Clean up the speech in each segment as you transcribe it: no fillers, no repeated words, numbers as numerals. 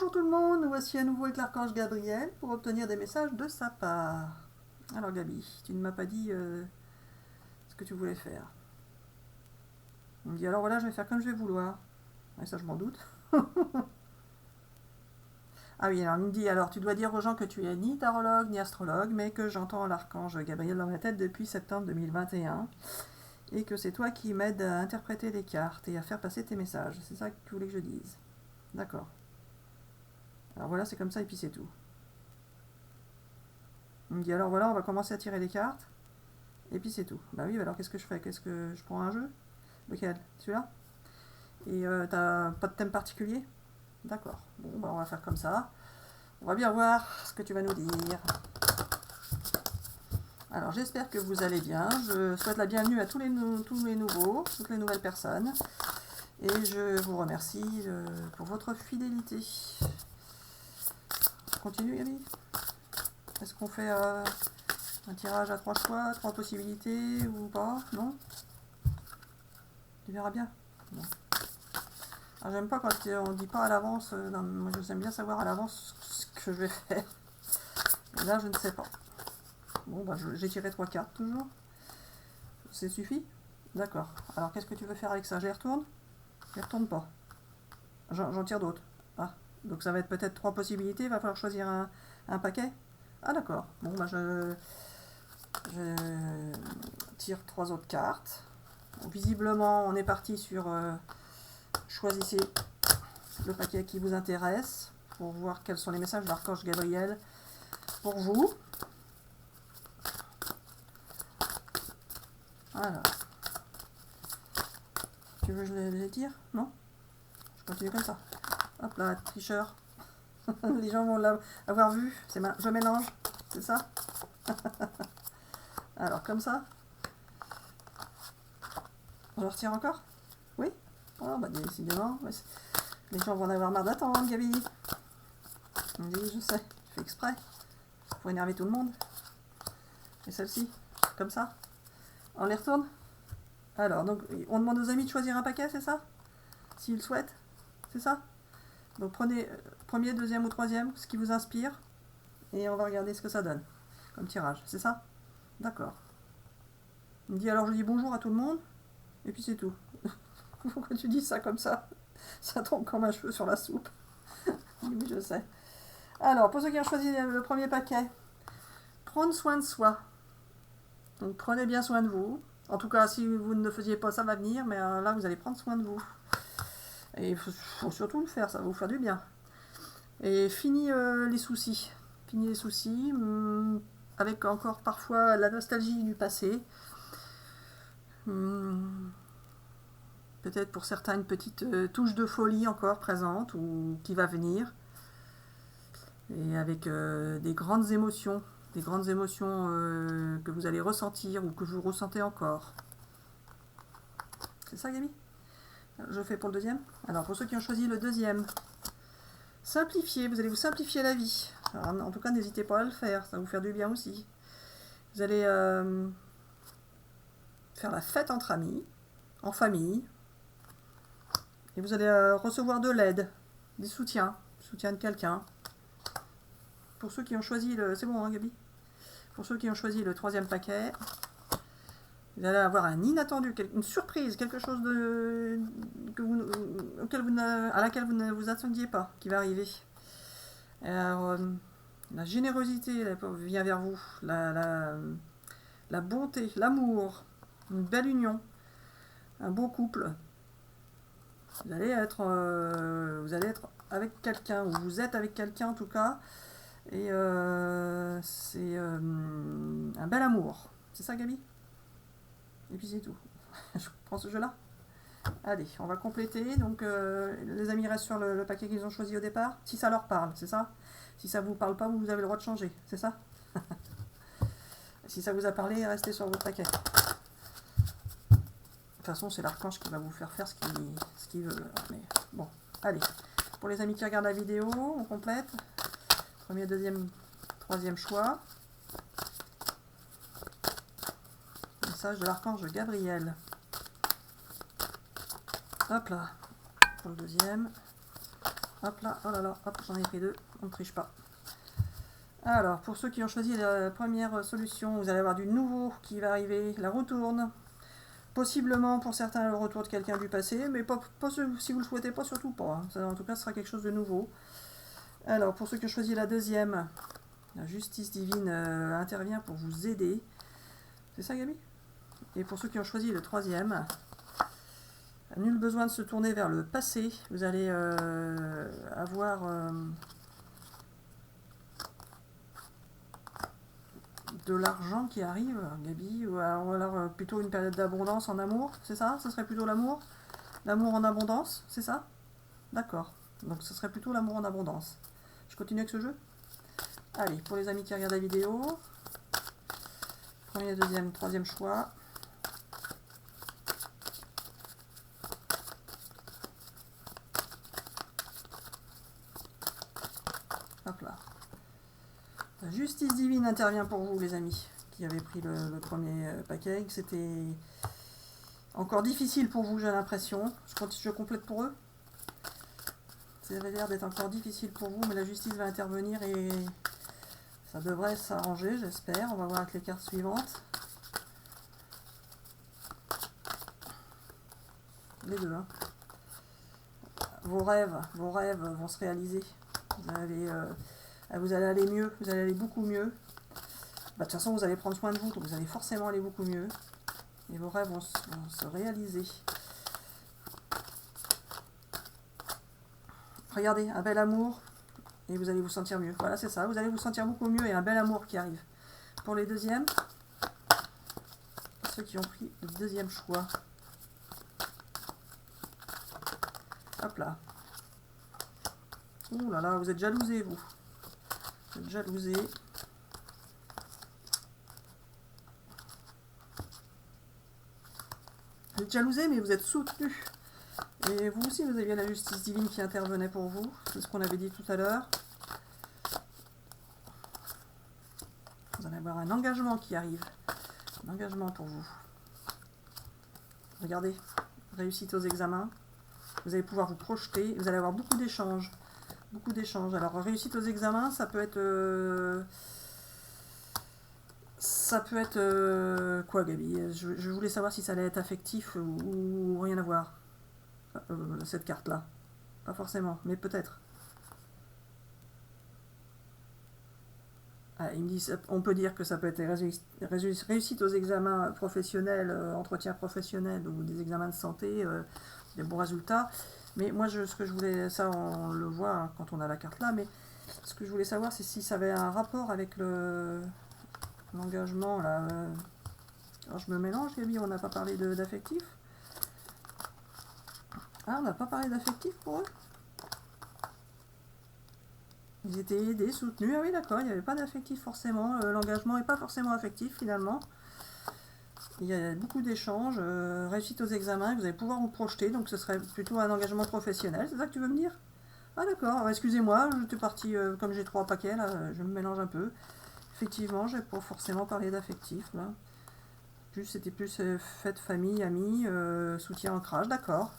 Bonjour tout le monde, nous voici à nouveau avec l'archange Gabriel pour obtenir des messages de sa part. Alors Gabi, tu ne m'as pas dit ce que tu voulais faire. On me dit alors voilà, je vais faire comme je vais vouloir. Ouais, ça je m'en doute. Ah oui, alors il me dit alors tu dois dire aux gens que tu es ni tarologue ni astrologue, mais que j'entends l'archange Gabriel dans ma tête depuis septembre 2021 et que c'est toi qui m'aides à interpréter les cartes et à faire passer tes messages. C'est ça que tu voulais que je dise. D'accord. Alors voilà, c'est comme ça et puis c'est tout. Il me dit alors voilà, on va commencer à tirer les cartes. Et puis c'est tout. Bah oui, alors qu'est-ce que je fais? Qu'est-ce que je prends un jeu? Lequel? Celui-là? Et t'as pas de thème particulier? D'accord. Bon, bah on va faire comme ça. On va bien voir ce que tu vas nous dire. Alors j'espère que vous allez bien. Je souhaite la bienvenue à tous les nouveaux, toutes les nouvelles personnes. Et je vous remercie pour votre fidélité. Continue, Gabi. Est-ce qu'on fait un tirage à 3 choix, 3 possibilités ou pas? Non? Tu verras bien. Bon. Alors j'aime pas quand on dit pas à l'avance. Moi j'aime bien savoir à l'avance ce que je vais faire. Et là je ne sais pas. Bon bah j'ai tiré 3 cartes toujours. Ça suffit? D'accord. Alors qu'est-ce que tu veux faire avec ça? Je les retourne? Je les retourne pas. J'en tire d'autres. Ah. Donc ça va être peut-être 3 possibilités. Il va falloir choisir un paquet. Ah d'accord. Bon bah je tire 3 autres cartes. Donc, visiblement on est parti sur choisissez le paquet qui vous intéresse pour voir quels sont les messages de l'archange Gabriel pour vous. Alors, tu veux que je les tire? Non? Je continue comme ça. Hop là, tricheur. Les gens vont l'avoir vu. Je mélange, c'est ça? Alors, comme ça. Je retire encore? Oui? Oh, bah décidément. Les gens vont en avoir marre d'attendre, Gabi. Oui, je sais. Je fais exprès. Pour énerver tout le monde. Et celle-ci, comme ça. On les retourne? Alors, donc, on demande aux amis de choisir un paquet, c'est ça? S'ils souhaitent? C'est ça? Donc, prenez premier, deuxième ou troisième, ce qui vous inspire. Et on va regarder ce que ça donne. Comme tirage, c'est ça? D'accord. Il me dit, alors je dis bonjour à tout le monde. Et puis c'est tout. Pourquoi tu dis ça comme ça? Ça tombe comme un cheveu sur la soupe. Oui, je sais. Alors, pour ceux qui ont choisi le premier paquet, prendre soin de soi. Donc, prenez bien soin de vous. En tout cas, si vous ne le faisiez pas, ça va venir. Mais là, vous allez prendre soin de vous. Et il faut surtout le faire, ça va vous faire du bien. Et fini les soucis. Fini les soucis, avec encore parfois la nostalgie du passé. Peut-être pour certains une petite touche de folie encore présente ou qui va venir. Et avec des grandes émotions que vous allez ressentir ou que vous ressentez encore. C'est ça, Gabi? Je fais pour le deuxième. Alors, pour ceux qui ont choisi le deuxième, simplifiez, vous allez vous simplifier la vie. Alors, en tout cas, n'hésitez pas à le faire, ça va vous faire du bien aussi. Vous allez faire la fête entre amis, en famille, et vous allez recevoir de l'aide, des soutiens de quelqu'un. Pour ceux qui ont choisi le... C'est bon, hein, Gabi? Pour ceux qui ont choisi le troisième paquet, vous allez avoir un inattendu, une surprise, quelque chose à laquelle vous ne vous attendiez pas, qui va arriver. Alors, la générosité vient vers vous, la bonté, l'amour, une belle union, un beau couple. Vous allez être avec quelqu'un, ou vous êtes avec quelqu'un en tout cas, et c'est un bel amour. C'est ça, Gabi? Et puis c'est tout. Je prends ce jeu-là. Allez, on va compléter. Donc, les amis restent sur le paquet qu'ils ont choisi au départ. Si ça leur parle, c'est ça? Si ça vous parle pas, vous avez le droit de changer. C'est ça? Si ça vous a parlé, restez sur votre paquet. De toute façon, c'est l'archange qui va vous faire faire ce qu'il veut. Mais bon, allez. Pour les amis qui regardent la vidéo, on complète. Premier, deuxième, troisième choix. Message de l'archange Gabriel. Hop là. Pour le deuxième. Hop là, oh là là, hop, j'en ai pris 2, on ne triche pas. Alors, pour ceux qui ont choisi la première solution, vous allez avoir du nouveau qui va arriver, la roue tourne. Possiblement pour certains le retour de quelqu'un du passé, mais pas si vous le souhaitez pas, surtout pas. Hein. Ça, en tout cas, ce sera quelque chose de nouveau. Alors, pour ceux qui ont choisi la deuxième, la justice divine intervient pour vous aider. C'est ça, Gabi? Et pour ceux qui ont choisi le troisième, nul besoin de se tourner vers le passé. Vous allez avoir de l'argent qui arrive, Gabi, ou alors plutôt une période d'abondance en amour, c'est ça? Ce serait plutôt l'amour? L'amour en abondance, c'est ça? D'accord. Donc ce serait plutôt l'amour en abondance. Je continue avec ce jeu? Allez, pour les amis qui regardent la vidéo, premier, deuxième, troisième choix. Hop là. La justice divine intervient pour vous, les amis, qui avez pris le premier paquet. C'était encore difficile pour vous, j'ai l'impression. Je complète pour eux. Ça avait l'air d'être encore difficile pour vous, mais la justice va intervenir et ça devrait s'arranger, j'espère. On va voir avec les cartes suivantes. Les deux, hein. Vos rêves vont se réaliser. Vous allez aller mieux, vous allez aller beaucoup mieux. De toute façon, vous allez prendre soin de vous, donc vous allez forcément aller beaucoup mieux. Et vos rêves vont se réaliser. Regardez, un bel amour, et vous allez vous sentir mieux. Voilà, c'est ça, vous allez vous sentir beaucoup mieux, et un bel amour qui arrive. Pour les deuxièmes, ceux qui ont pris le deuxième choix. Hop là. Ouh là là, vous êtes jalousés, vous. Vous êtes jalousés. Vous êtes jalousés, mais vous êtes soutenus. Et vous aussi, vous aviez la justice divine qui intervenait pour vous. C'est ce qu'on avait dit tout à l'heure. Vous allez avoir un engagement qui arrive. Un engagement pour vous. Regardez, réussite aux examens. Vous allez pouvoir vous projeter. Vous allez avoir beaucoup d'échanges. Beaucoup d'échanges. Alors, réussite aux examens, ça peut être... quoi, Gabi? Je voulais savoir si ça allait être affectif ou rien à voir. Cette carte-là. Pas forcément, mais peut-être. Ah, il me dit, on peut dire que ça peut être réussite aux examens professionnels, entretien professionnel ou des examens de santé, des bons résultats. Mais moi, ce que je voulais, ça on le voit hein, quand on a la carte là, mais ce que je voulais savoir, c'est si ça avait un rapport avec l'engagement là. Alors je me mélange, Gabi, on n'a pas parlé d'affectif. Ah, on n'a pas parlé d'affectif pour eux? Ils étaient aidés, soutenus. Ah oui, d'accord, il n'y avait pas d'affectif forcément. L'engagement n'est pas forcément affectif finalement. Il y a beaucoup d'échanges. Réussite aux examens, vous allez pouvoir vous projeter. Donc ce serait plutôt un engagement professionnel. C'est ça que tu veux me dire? Ah d'accord, excusez-moi, j'étais parti, comme j'ai 3 paquets là, je me mélange un peu. Effectivement, j'ai pas forcément parlé d'affectif. C'était plus fête, famille, amis, soutien, ancrage, d'accord.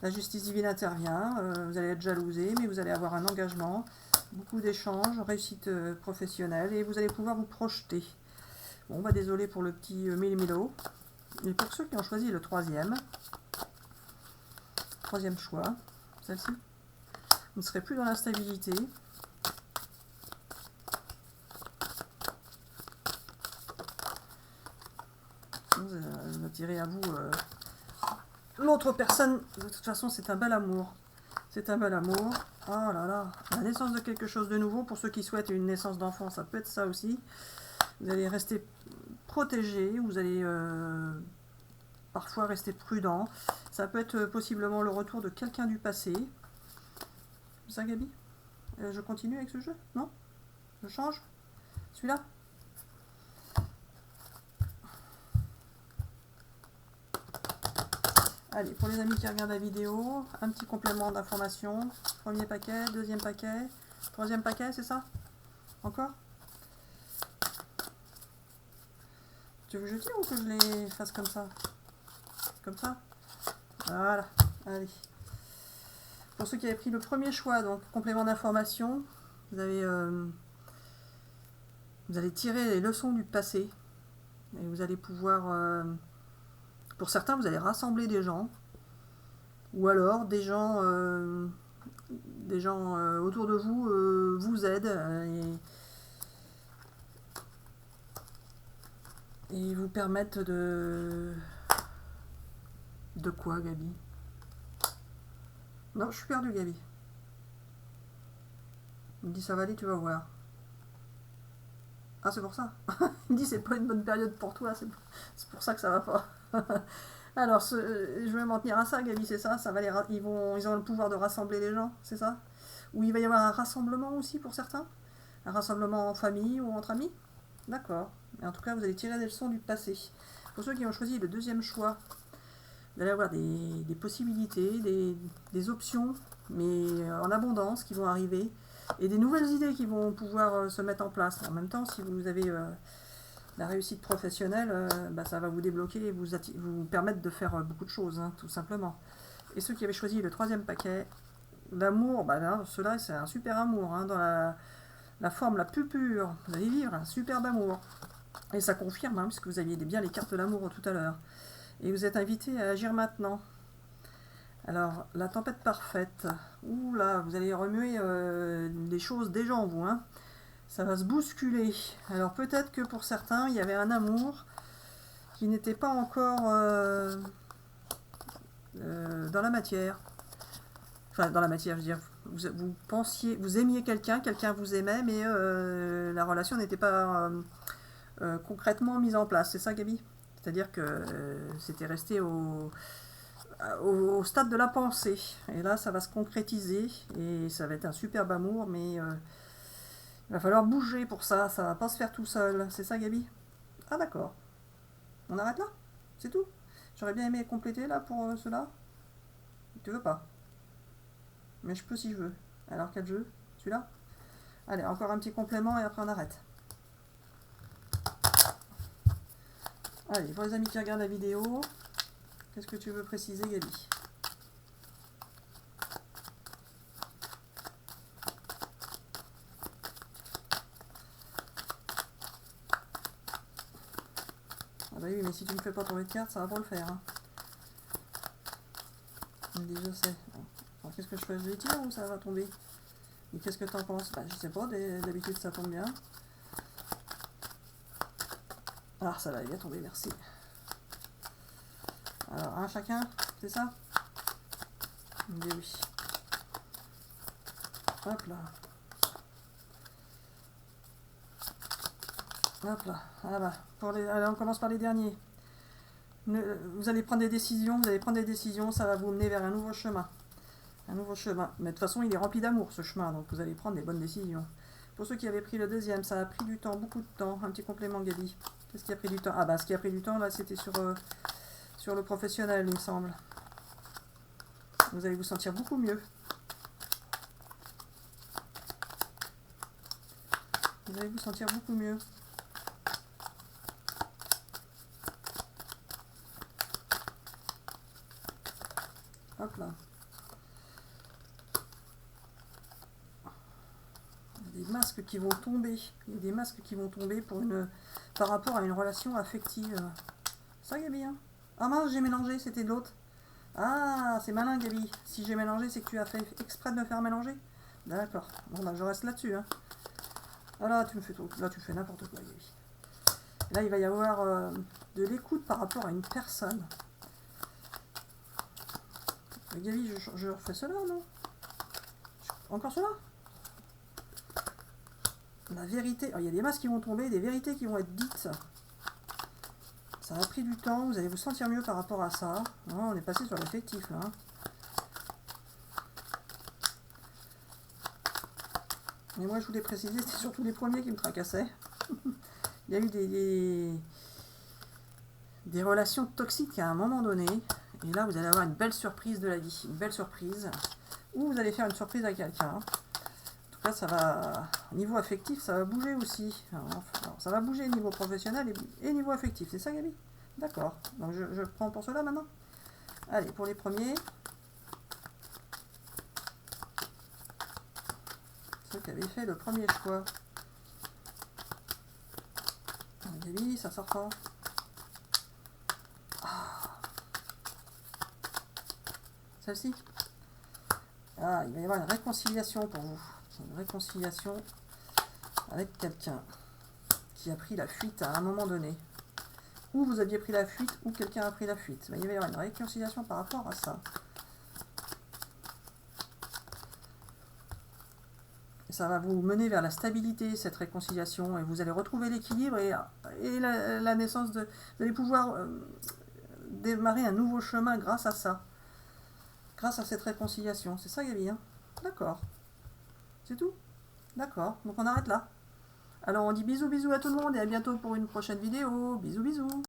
La justice divine intervient, vous allez être jalousé, mais vous allez avoir un engagement, beaucoup d'échanges, réussite professionnelle, et vous allez pouvoir vous projeter. Bon, bah désolé pour le petit Milo. Et pour ceux qui ont choisi le troisième choix, celle-ci, vous ne serez plus dans la stabilité. Vous attirez à vous l'autre personne. De toute façon, c'est un bel amour. C'est un bel amour. Oh là là, la naissance de quelque chose de nouveau. Pour ceux qui souhaitent une naissance d'enfant, ça peut être ça aussi. Vous allez rester protégé. Vous allez parfois rester prudent. Ça peut être possiblement le retour de quelqu'un du passé. C'est ça, Gabi? Je continue avec ce jeu? Non? Je change? Celui-là? Allez, pour les amis qui regardent la vidéo, un petit complément d'information. Premier paquet, deuxième paquet, troisième paquet, c'est ça? Encore? Tu veux que je tire ou que je les fasse comme ça? Comme ça? Voilà, allez. Pour ceux qui avaient pris le premier choix, donc complément d'information, vous allez tirer les leçons du passé. Et vous allez pouvoir... pour certains, vous allez rassembler des gens. Ou alors des gens autour de vous vous aident. Et vous permettent de... De quoi, Gabi? Non, je suis perdu, Gabi. Il me dit ça va aller, tu vas voir. Ah, c'est pour ça. Il me dit c'est pas une bonne période pour toi, c'est pour ça que ça va pas. Alors, je vais m'en tenir à ça, Gabi, c'est ça, ils ont le pouvoir de rassembler les gens, c'est ça? Ou il va y avoir un rassemblement aussi pour certains? Un rassemblement en famille ou entre amis? D'accord. Et en tout cas, vous allez tirer des leçons du passé. Pour ceux qui ont choisi le deuxième choix, vous allez avoir des possibilités, des options, mais en abondance qui vont arriver, et des nouvelles idées qui vont pouvoir se mettre en place. En même temps, si vous avez la réussite professionnelle, ça va vous débloquer et vous permettre de faire beaucoup de choses, hein, tout simplement. Et ceux qui avaient choisi le troisième paquet, l'amour, ceux-là, c'est un super amour, hein, dans la forme la plus pure. Vous allez vivre un superbe amour. Et ça confirme, hein, puisque vous aviez bien les cartes de l'amour tout à l'heure. Et vous êtes invité à agir maintenant. Alors, la tempête parfaite. Ouh là, vous allez remuer des choses déjà en vous, hein. Ça va se bousculer. Alors peut-être que pour certains, il y avait un amour qui n'était pas encore dans la matière. Enfin, dans la matière, je veux dire, vous aimiez quelqu'un vous aimait, mais la relation n'était pas concrètement mise en place. C'est ça, Gabi? C'est-à-dire que c'était resté au stade de la pensée. Et là, ça va se concrétiser et ça va être un superbe amour, mais il va falloir bouger pour ça. Ça va pas se faire tout seul. C'est ça, Gabi? Ah, d'accord. On arrête là? C'est tout? J'aurais bien aimé compléter là pour cela. Tu veux pas? Mais je peux si je veux. Alors quel jeu? Celui-là? Allez, encore un petit complément et après on arrête. Allez, pour les amis qui regardent la vidéo, qu'est-ce que tu veux préciser, Gabi? Ah bah oui, mais si tu ne fais pas tomber de carte, ça va pas le faire. Hein. Il me dit, je sais. Alors, qu'est-ce que je fais? Je les tire ou ça va tomber? Et qu'est-ce que t'en penses? Bah, je sais pas, d'habitude ça tombe bien. Ah, ça va bien tomber, merci. Alors, un chacun, c'est ça? Il me dit oui. Hop là. Hop là. Ah bah. Allez, on commence par les derniers. Vous allez prendre des décisions, ça va vous mener vers un nouveau chemin. Un nouveau chemin. Mais de toute façon, il est rempli d'amour, ce chemin, donc vous allez prendre des bonnes décisions. Pour ceux qui avaient pris le deuxième, ça a pris du temps, beaucoup de temps. Un petit complément, Gabi. Qu'est-ce qui a pris du temps? Ah bah, ce qui a pris du temps, là, c'était sur le professionnel, il me semble. Vous allez vous sentir beaucoup mieux. Vous allez vous sentir beaucoup mieux. Hop là. Il y a des masques qui vont tomber. Il y a des masques qui vont tomber par rapport à une relation affective. Ça, Gabi, hein? Ah mince, j'ai mélangé, c'était de l'autre. Ah, c'est malin, Gabi. Si j'ai mélangé, c'est que tu as fait exprès de me faire mélanger. D'accord. Bon, bah, je reste là-dessus, hein. Ah là, tu fais n'importe quoi, Gabi. Là, il va y avoir de l'écoute par rapport à une personne. Mais Gabi, je refais cela, non? Encore cela? La vérité. Il y a des masques qui vont tomber, des vérités qui vont être dites. Ça a pris du temps, vous allez vous sentir mieux par rapport à ça. On est passé sur l'affectif, là. Mais moi, je voulais préciser, c'était surtout les premiers qui me tracassaient. Il y a eu des relations toxiques à un moment donné. Et là, vous allez avoir une belle surprise de la vie. Une belle surprise. Ou vous allez faire une surprise à quelqu'un. En tout cas, ça va... Niveau affectif, ça va bouger aussi. Alors, ça va bouger niveau professionnel et niveau affectif. C'est ça, Gabi? D'accord. Donc, je prends pour cela maintenant. Allez, pour les premiers. ceux qui avaient fait le premier choix. Gabi, ça sort quand? Celle-ci. Ah, il va y avoir une réconciliation pour vous. Une réconciliation avec quelqu'un qui a pris la fuite à un moment donné. Ou vous aviez pris la fuite, ou quelqu'un a pris la fuite. Mais il va y avoir une réconciliation par rapport à ça. Et ça va vous mener vers la stabilité, cette réconciliation, et vous allez retrouver l'équilibre et la naissance de... Vous allez pouvoir démarrer un nouveau chemin grâce à ça. Grâce à cette réconciliation. C'est ça, Gabi, hein? D'accord. C'est tout? D'accord. Donc on arrête là. Alors on dit bisous bisous à tout le monde et à bientôt pour une prochaine vidéo. Bisous bisous.